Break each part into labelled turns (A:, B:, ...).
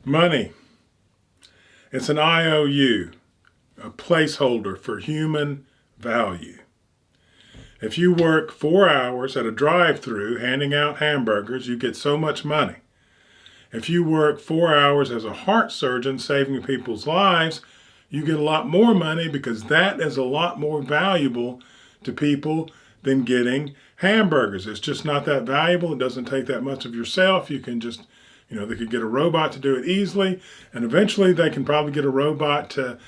A: Money. It's an IOU, a placeholder for human value. If you work 4 hours at a drive-through handing out hamburgers, you get so much money. If you work 4 hours as a heart surgeon saving people's lives, you get a lot more money because that is a lot more valuable to people than getting hamburgers. It's just not that valuable. It doesn't take that much of yourself. You can just, they could get a robot to do it easily, and eventually they can probably get a robot to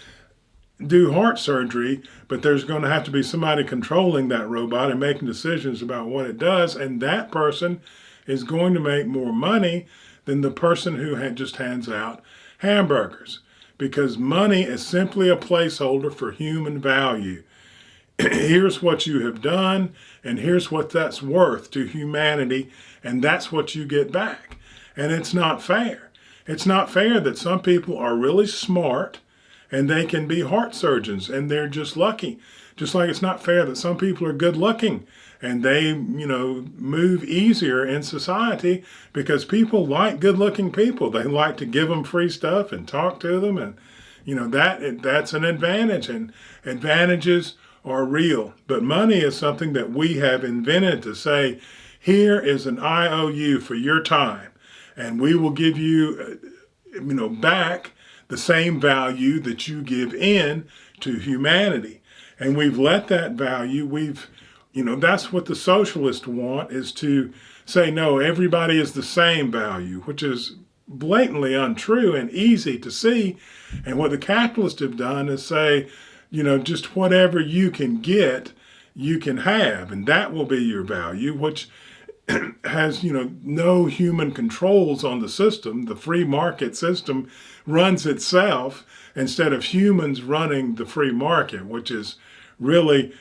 A: do heart surgery, but there's going to have to be somebody controlling that robot and making decisions about what it does, and that person is going to make more money than the person who just hands out hamburgers, because money is simply a placeholder for human value. Here's what you have done, and here's what that's worth to humanity, and that's what you get back. And it's not fair. It's not fair that some people are really smart and they can be heart surgeons and they're just lucky. Just like it's not fair that some people are good looking and they, move easier in society because people like good looking people. They like to give them free stuff and talk to them, and that's an advantage, and advantages are real. But money is something that we have invented to say, here is an IOU for your time, and we will give you, back the same value that you give in to humanity. And we've let that value, that's what the socialists want, is to say, no, everybody is the same value, which is blatantly untrue and easy to see. And what the capitalists have done is say, just whatever you can get, you can have, and that will be your value, which has, no human controls on the system. The free market system runs itself instead of humans running the free market, which is really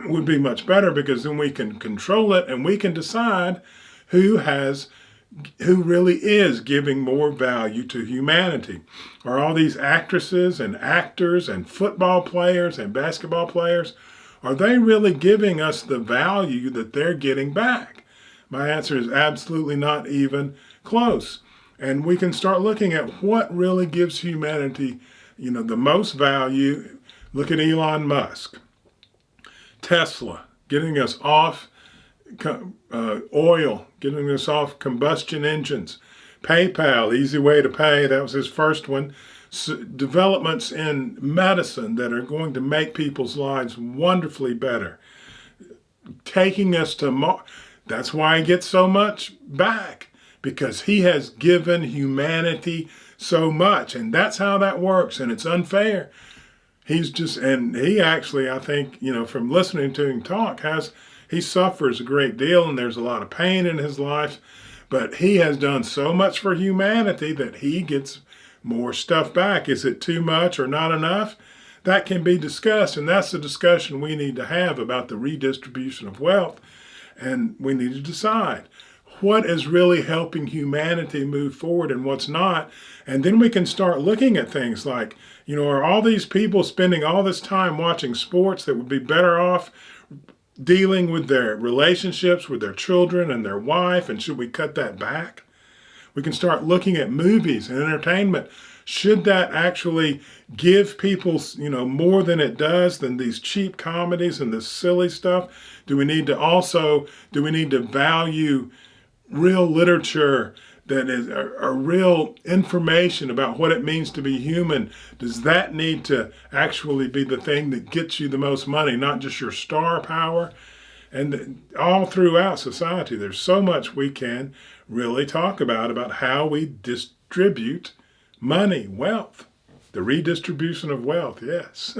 A: would be much better, because then we can control it and we can decide who really is giving more value to humanity. Are all these actresses and actors and football players and basketball players, are they really giving us the value that they're getting back? My answer is absolutely not even close. And we can start looking at what really gives humanity, the most value. Look at Elon Musk. Tesla, getting us off oil, getting us off combustion engines. PayPal, easy way to pay, that was his first one. Developments in medicine that are going to make people's lives wonderfully better. Taking us to Mars. That's why he gets so much back, because he has given humanity so much, and that's how that works, and it's unfair. He actually, I think, from listening to him talk, he suffers a great deal, and there's a lot of pain in his life, but he has done so much for humanity that he gets more stuff back. Is it too much or not enough? That can be discussed, and that's the discussion we need to have about the redistribution of wealth. And we need to decide what is really helping humanity move forward and what's not. And then we can start looking at things like, are all these people spending all this time watching sports that would be better off dealing with their relationships with their children and their wife? And should we cut that back? We can start looking at movies and entertainment. Should that actually give people, more than it does, than these cheap comedies and this silly stuff? Do we need to value real literature that is a real information about what it means to be human? Does that need to actually be the thing that gets you the most money, not just your star power? And all throughout society, there's so much we can really talk about how we distribute money, wealth, the redistribution of wealth, yes.